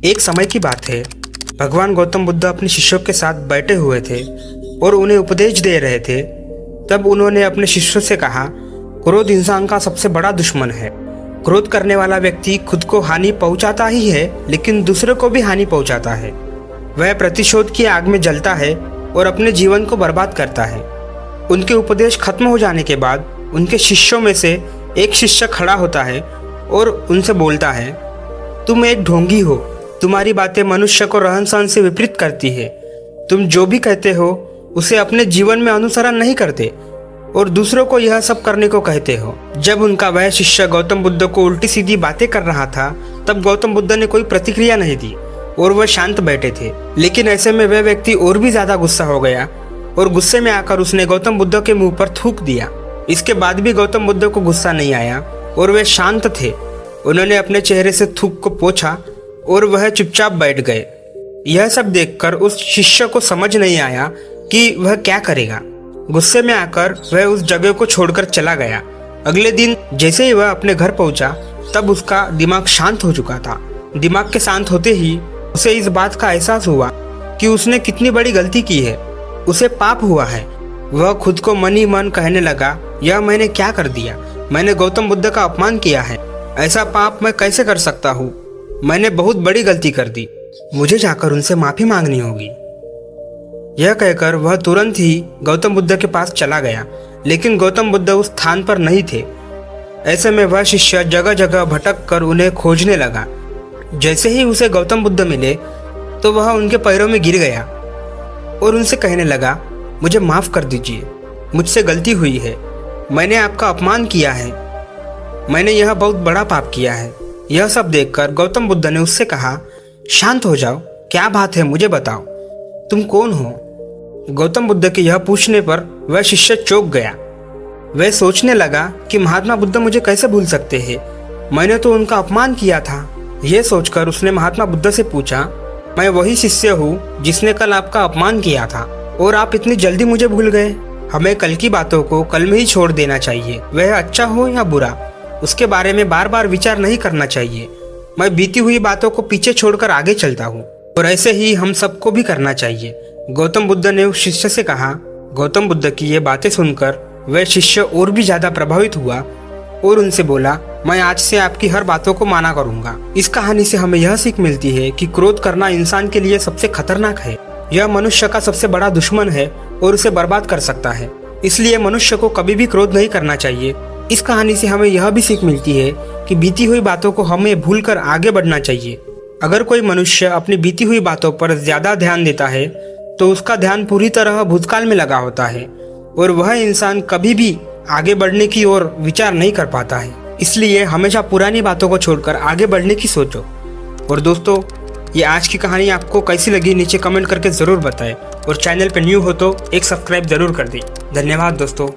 एक समय की बात है, भगवान गौतम बुद्ध अपने शिष्यों के साथ बैठे हुए थे और उन्हें उपदेश दे रहे थे। तब उन्होंने अपने शिष्यों से कहा, क्रोध इंसान का सबसे बड़ा दुश्मन है। क्रोध करने वाला व्यक्ति खुद को हानि पहुंचाता ही है, लेकिन दूसरे को भी हानि पहुंचाता है। वह प्रतिशोध की आग में जलता है और अपने जीवन को बर्बाद करता है। उनके उपदेश खत्म हो जाने के बाद उनके शिष्यों में से एक शिष्य खड़ा होता है और उनसे बोलता है, तुम एक ढोंगी हो। तुम्हारी बातें मनुष्य को रहन सहन से विपरीत करती है। तुम जो भी कहते हो उसे अपने जीवन में अनुसरण नहीं करते और दूसरों को यह सब करने को कहते हो। जब उनका वह शिष्य गौतम बुद्ध को उल्टी सीधी बातें कर रहा था, तब गौतम बुद्ध ने कोई प्रतिक्रिया नहीं दी और वह शांत बैठे थे। लेकिन ऐसे में वह व्यक्ति और भी ज्यादा गुस्सा हो गया और गुस्से में आकर उसने गौतम बुद्ध के मुंह पर थूक दिया। इसके बाद भी गौतम बुद्ध को गुस्सा नहीं आया और वे शांत थे। उन्होंने अपने चेहरे से थूक को पोंछा और वह चुपचाप बैठ गए। यह सब देखकर उस शिष्य को समझ नहीं आया कि वह क्या करेगा। गुस्से में आकर वह उस जगह को छोड़कर चला गया। अगले दिन जैसे ही वह अपने घर पहुंचा, तब उसका दिमाग शांत हो चुका था। दिमाग के शांत होते ही उसे इस बात का एहसास हुआ कि उसने कितनी बड़ी गलती की है। उसे पाप हुआ है। वह खुद को मन ही मन कहने लगा, यह मैंने क्या कर दिया? मैंने गौतम बुद्ध का अपमान किया है। ऐसा पाप मैं कैसे कर सकता हूँ? मैंने बहुत बड़ी गलती कर दी। मुझे जाकर उनसे माफी मांगनी होगी। यह कहकर वह तुरंत ही गौतम बुद्ध के पास चला गया, लेकिन गौतम बुद्ध उस स्थान पर नहीं थे। ऐसे में वह शिष्य जगह जगह भटक कर उन्हें खोजने लगा। जैसे ही उसे गौतम बुद्ध मिले तो वह उनके पैरों में गिर गया और उनसे कहने लगा, मुझे माफ कर दीजिए, मुझसे गलती हुई है। मैंने आपका अपमान किया है। मैंने यह बहुत बड़ा पाप किया है। यह सब देखकर गौतम बुद्ध ने उससे कहा, शांत हो जाओ, क्या बात है, मुझे बताओ, तुम कौन हो? गौतम बुद्ध के यह पूछने पर वह शिष्य चौंक गया। वह सोचने लगा कि महात्मा बुद्ध मुझे कैसे भूल सकते हैं? मैंने तो उनका अपमान किया था। यह सोचकर उसने महात्मा बुद्ध से पूछा, मैं वही शिष्य हूँ जिसने कल आपका अपमान किया था और आप इतनी जल्दी मुझे भूल गए। हमें कल की बातों को कल में ही छोड़ देना चाहिए। वह अच्छा हो या बुरा, उसके बारे में बार बार विचार नहीं करना चाहिए। मैं बीती हुई बातों को पीछे छोड़कर आगे चलता हूँ और ऐसे ही हम सबको भी करना चाहिए। गौतम बुद्ध ने उस शिष्य से कहा। गौतम बुद्ध की ये बातें सुनकर वह शिष्य और भी ज्यादा प्रभावित हुआ और उनसे बोला, मैं आज से आपकी हर बातों को माना करूंगा। इस कहानी से हमें यह सीख मिलती है कि क्रोध करना इंसान के लिए सबसे खतरनाक है। यह मनुष्य का सबसे बड़ा दुश्मन है और उसे बर्बाद कर सकता है। इसलिए मनुष्य को कभी भी क्रोध नहीं करना चाहिए। इस कहानी से हमें यह भी सीख मिलती है कि बीती हुई बातों को हमें भूलकर आगे बढ़ना चाहिए। अगर कोई मनुष्य अपनी बीती हुई बातों पर ज्यादा ध्यान देता है तो उसका ध्यान पूरी तरह भूतकाल में लगा होता है और वह इंसान कभी भी आगे बढ़ने की ओर विचार नहीं कर पाता है। इसलिए हमेशा पुरानी बातों को छोड़कर आगे बढ़ने की सोचो। और दोस्तों, ये आज की कहानी आपको कैसी लगी नीचे कमेंट करके ज़रूर बताएं और चैनल पर न्यू हो तो एक सब्सक्राइब ज़रूर कर दें। धन्यवाद दोस्तों।